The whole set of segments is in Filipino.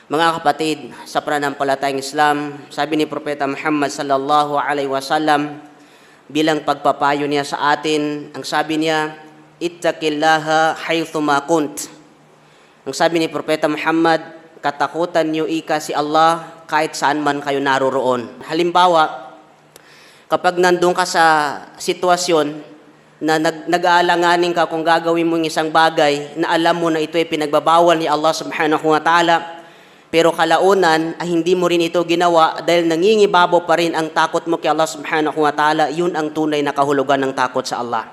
Mga kapatid, sa pananampalatayang Islam, sabi ni Propeta Muhammad sallallahu alaihi wasallam bilang pagpapayo niya sa atin, ang sabi niya, ittaqillaha haythuma kunt. Ang sabi ni Propeta Muhammad, katakutan niyo ika si Allah kahit saan man kayo naroroon. Halimbawa, kapag nandun ka sa sitwasyon na nag-aalanganin ka kung gagawin mo yung isang bagay na alam mo na ito ay pinagbabawal ni Allah subhanahu wa ta'ala, pero kalaunan ay hindi mo rin ito ginawa dahil nangingibabaw pa rin ang takot mo kay Allah subhanahu wa ta'ala, yun ang tunay na kahulugan ng takot sa Allah.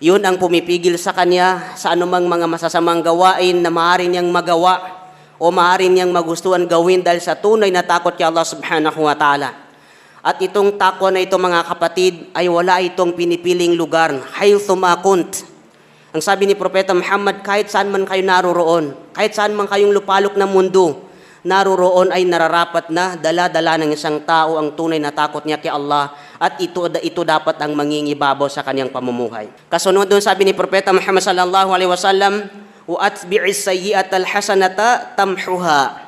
Yun ang pumipigil sa Kanya sa anumang mga masasamang gawain na maaari niyang magawa o maaari niyang magustuhan gawin dahil sa tunay na takot kay Allah subhanahu wa ta'ala. At itong takwa na ito mga kapatid ay wala itong pinipiling lugar. Haythuma kunt. Ang sabi ni Propeta Muhammad, kahit saan man kayo naroroon, kahit saan man kayong lupalok ng mundo, naroroon ay nararapat na dala-dala ng isang tao ang tunay na takot niya kay Allah at ito dapat ang mangingibabaw sa kanyang pamumuhay. Kasunod doon sabi ni Propeta Muhammad sallallahu alaihi wasallam, wa atbi'is sayyi'atal hasanata tamhuha.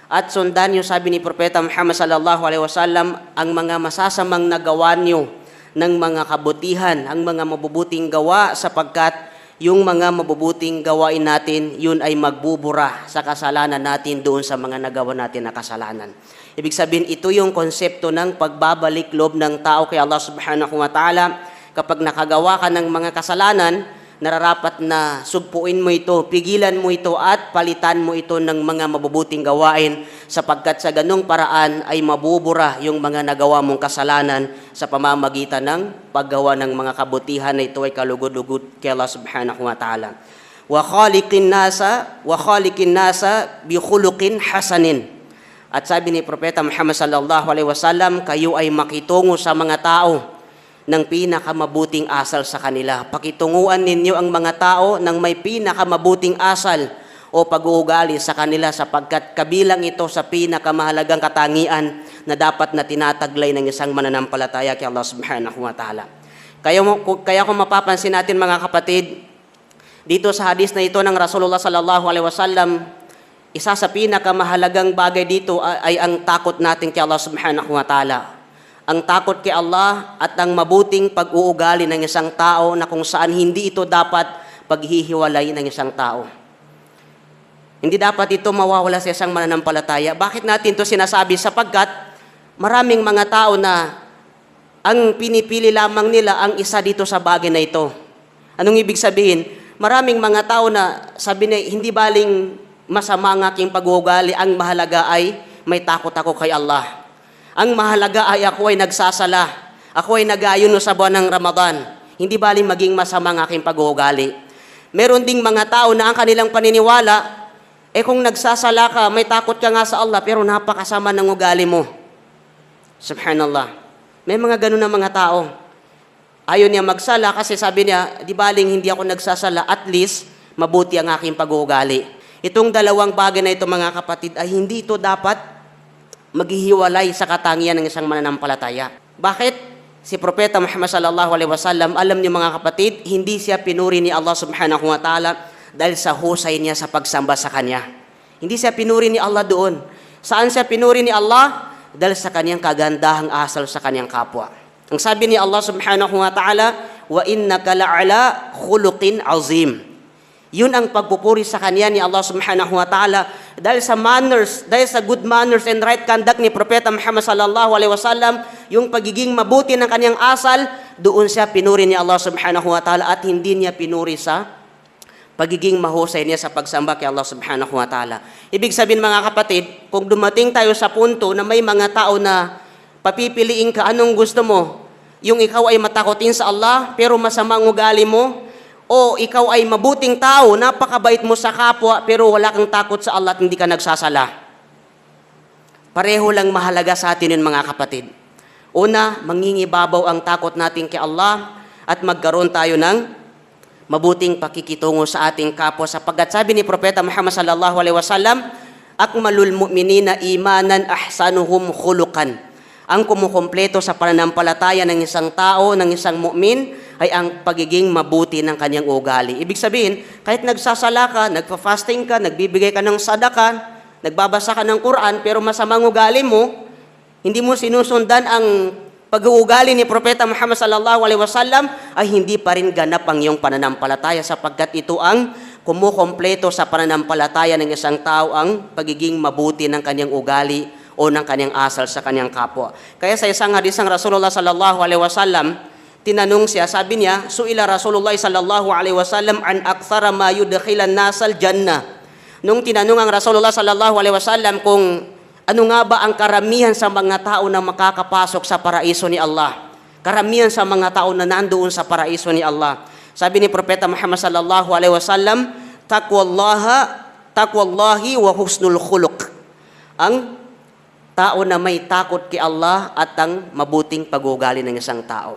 At sundan niyo, sabi ni Propeta Muhammad sallallahu alaihi wasallam, ang mga masasamang nagawa niyo ng mga kabutihan, ang mga mabubuting gawa, sapagkat yung mga mabubuting gawain natin, yun ay magbubura sa kasalanan natin doon sa mga nagawa natin na kasalanan. Ibig sabihin, ito yung konsepto ng pagbabalik loob ng tao kay Allah subhanahu wa ta'ala. Kapag nakagawa ka ng mga kasalanan, nararapat na sugpuin mo ito, pigilan mo ito at palitan mo ito ng mga mabubuting gawain, sapagkat sa ganung paraan ay mabubura yung mga nagawa mong kasalanan sa pamamagitan ng paggawa ng mga kabutihan na ito ay kalugod-lugod kay Allah subhanahu wa ta'ala. Wa khaliqin nasa bi khuluqin hasanin. At sabi ni Propeta Muhammad sallallahu alaihi wasallam, kayo ay makitungo sa mga tao ng pinakamabuting asal sa kanila. Pakitunguan ninyo ang mga tao ng may pinakamabuting asal o pag-uugali sa kanila, sapagkat kabilang ito sa pinakamahalagang katangian na dapat na tinataglay ng isang mananampalataya kay Allah subhanahu wa ta'ala. Kaya kung mapapansin natin mga kapatid, dito sa hadis na ito ng Rasulullah sallallahu alaihi wasallam, isa sa pinakamahalagang bagay dito ay ang takot natin kay Allah subhanahu wa ta'ala. Ang takot kay Allah at ang mabuting pag-uugali ng isang tao na kung saan hindi ito dapat paghihiwalay ng isang tao. Hindi dapat ito mawawala sa isang mananampalataya. Bakit natin ito sinasabi? Sapagkat maraming mga tao na ang pinipili lamang nila ang isa dito sa bagay na ito. Anong ibig sabihin? Maraming mga tao na sabi na hindi baling masama ang aking pag-uugali, ang mahalaga ay may takot ako kay Allah. Ang mahalaga ay ako ay nagsasala. Ako ay nag-aayuno sa buwan ng Ramadan. Hindi baling maging masama ang aking pag-uugali. Meron ding mga tao na ang kanilang paniniwala, kung nagsasala ka, may takot ka nga sa Allah, pero napakasama ng ugali mo. Subhanallah. May mga ganun na mga tao. Ayaw niya magsala kasi sabi niya, di baling hindi ako nagsasala, at least mabuti ang aking pag-uugali. Itong dalawang bagay na ito mga kapatid ay hindi ito dapat maghihiwalay sa katangian ng isang mananampalataya. Bakit? Si Propeta Muhammad sallallahu alaihi wasallam, alam niyo mga kapatid, hindi siya pinuri ni Allah subhanahu wa ta'ala dahil sa husay niya sa pagsamba sa Kanya. Hindi siya pinuri ni Allah doon. Saan siya pinuri ni Allah? Dahil sa Kanyang kagandahang asal sa Kanyang kapwa. Ang sabi ni Allah subhanahu wa ta'ala, wa innaka la'ala khuluqin azim. Yun ang pagpupuri sa Kanya ni Allah subhanahu wa ta'ala dahil sa manners, dahil sa good manners and right conduct ni Propeta Muhammad sallallahu alaihi wasallam, yung pagiging mabuti ng kanyang asal, doon siya pinuri ni Allah subhanahu wa ta'ala at hindi niya pinuri sa pagiging mahusay niya sa pagsamba kay Allah subhanahu wa ta'ala. Ibig sabihin mga kapatid, kung dumating tayo sa punto na may mga tao na papipiliin ka, anong gusto mo? Yung ikaw ay matakotin sa Allah pero masama ang ugali mo, o ikaw ay mabuting tao, napakabait mo sa kapwa, pero wala kang takot sa Allah at hindi ka nagsasala. Pareho lang mahalaga sa atin yun mga kapatid. Una, mangingibabaw ang takot natin kay Allah at magkaroon tayo ng mabuting pakikitungo sa ating kapwa. Sapagkat sabi ni Propeta Muhammad sallallahu alaihi wasallam, akmalul mu'minina imanan ahsanuhum khuluqan. Ang kumukumpleto sa pananampalataya ng isang tao, ng isang mu'min, ay ang pagiging mabuti ng kanyang ugali. Ibig sabihin, kahit nagsasala ka, nagpa-fasting ka, nagbibigay ka ng sadaka, nagbabasa ka ng Quran, pero masamang ugali mo, hindi mo sinusundan ang pag-uugali ni Propeta Muhammad sallallahu alaihi wasallam, ay hindi pa rin ganap ang iyong pananampalataya, sapagkat ito ang kumukompleto sa pananampalataya ng isang tao, ang pagiging mabuti ng kanyang ugali o ng kanyang asal sa kanyang kapwa. Kaya sa isang hadis ng Rasulullah sallallahu alaihi wasallam, tinanong siya, sabi niya, su'ila Rasulullah sallallahu alaihi wasallam an akthara ma yudkhilan nasal jannah. Nung tinanong ang Rasulullah sallallahu alaihi wasallam kung ano nga ba ang karamihan sa mga tao na makakapasok sa paraiso ni Allah? Karamihan sa mga tao na nandoon sa paraiso ni Allah. Sabi ni Propeta Muhammad sallallahu alaihi wasallam, taqwallahi wa husnul khuluq. Ang tao na may takot kay Allah at ang mabuting pag-uugali ng isang tao.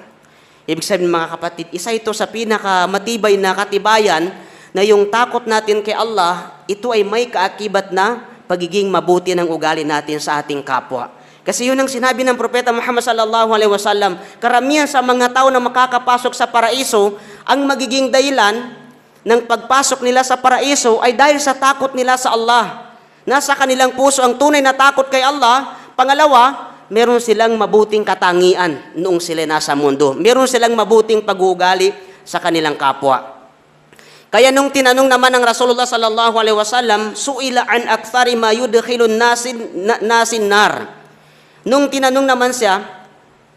Ibig sabihin mga kapatid, isa ito sa pinakamatibay na katibayan na yung takot natin kay Allah, ito ay may kaakibat na pagiging mabuti ng ugali natin sa ating kapwa. Kasi yun ang sinabi ng Propeta Muhammad sallallahu alaihi wasallam, karamihan sa mga tao na makakapasok sa paraiso, ang magiging dahilan ng pagpasok nila sa paraiso ay dahil sa takot nila sa Allah. Nasa kanilang puso ang tunay na takot kay Allah. Pangalawa, meron silang mabuting katangian noong sila nasa mundo. Meron silang mabuting pag-uugali sa kanilang kapwa. Kaya nung tinanong naman ng Rasulullah sallallahu alaihi wasallam, su'ila an akthari ma yudkhilun nasin nar. Nung tinanong naman siya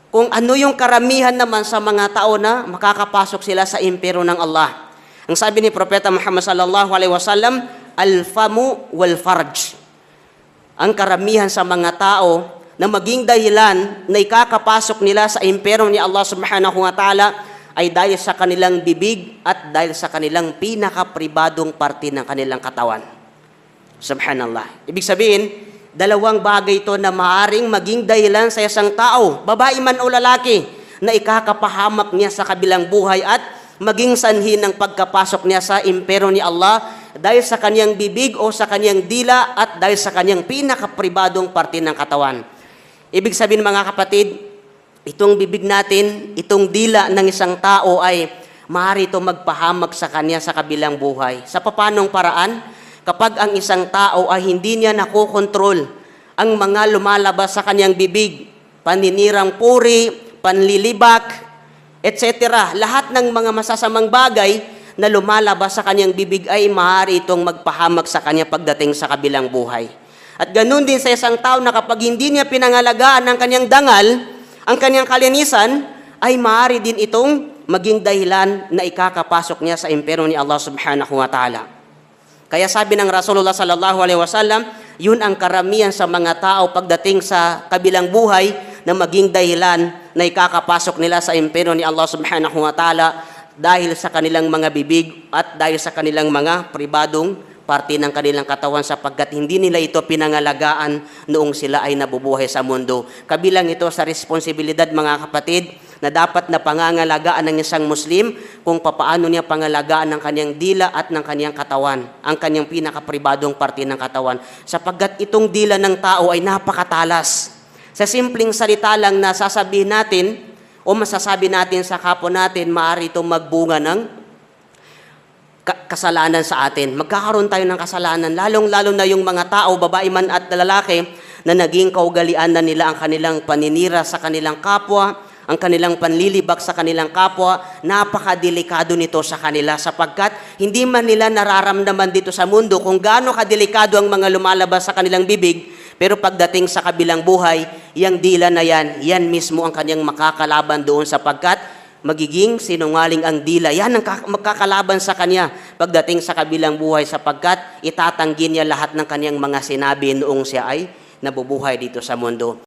kung ano yung karamihan naman sa mga tao na makakapasok sila sa impyerno ng Allah. Ang sabi ni Propeta Muhammad sallallahu alaihi wasallam, al-famu wal farj. Ang karamihan sa mga tao na maging dahilan na ikakapasok nila sa impyerno ni Allah subhanahu wa ta'ala ay dahil sa kanilang bibig at dahil sa kanilang pinakapribadong parte ng kanilang katawan. Subhanallah. Ibig sabihin, dalawang bagay ito na maaring maging dahilan sa isang tao, babae man o lalaki, na ikakapahamak niya sa kabilang buhay at maging sanhi ng pagkapasok niya sa impyerno ni Allah dahil sa kanyang bibig o sa kanyang dila at dahil sa kanyang pinakapribadong parte ng katawan. Ibig sabihin mga kapatid, itong bibig natin, itong dila ng isang tao ay maaari itong magpahamak sa kanya sa kabilang buhay. Sa papanong paraan? Kapag ang isang tao ay hindi niya nakokontrol ang mga lumalabas sa kanyang bibig, paninirang puri, panlilibak, etc. Lahat ng mga masasamang bagay na lumalabas sa kanyang bibig ay maaari itong magpahamak sa kanya pagdating sa kabilang buhay. At ganun din sa isang tao na kapag hindi niya pinangalagaan ang kanyang dangal, ang kanyang kalinisan, ay maaari din itong maging dahilan na ikakapasok niya sa impyerno ni Allah subhanahu wa ta'ala. Kaya sabi ng Rasulullah sallallahu alaihi wasallam, yun ang karamihan sa mga tao pagdating sa kabilang buhay na maging dahilan na ikakapasok nila sa impyerno ni Allah subhanahu wa ta'ala dahil sa kanilang mga bibig at dahil sa kanilang mga pribadong parte ng kanilang katawan, sapagkat hindi nila ito pinangalagaan noong sila ay nabubuhay sa mundo. Kabilang ito sa responsibilidad mga kapatid na dapat na pangangalagaan ng isang Muslim kung papaano niya pangalagaan ng kanyang dila at ng kanyang katawan, ang kanyang pinakapribadong parte ng katawan, sapagkat itong dila ng tao ay napakatalas. Sa simpleng salita lang na sasabihin natin o masasabi natin sa kapwa natin, maaari itong magbunga ng kasalanan sa atin. Magkakaroon tayo ng kasalanan, lalong-lalo na yung mga tao, babae man at lalaki, na naging kaugalian na nila ang kanilang paninira sa kanilang kapwa, ang kanilang panlilibak sa kanilang kapwa. Napakadelikado nito sa kanila, sapagkat hindi man nila nararamdaman dito sa mundo kung gaano kadelikado ang mga lumalabas sa kanilang bibig, pero pagdating sa kabilang buhay, yang dila na yan mismo ang kanyang makakalaban doon, sapagkat magiging sinungaling ang dila. Yan ang magkakalaban sa kanya pagdating sa kabilang buhay, sapagkat itatanggi niya lahat ng kanyang mga sinabi noong siya ay nabubuhay dito sa mundo.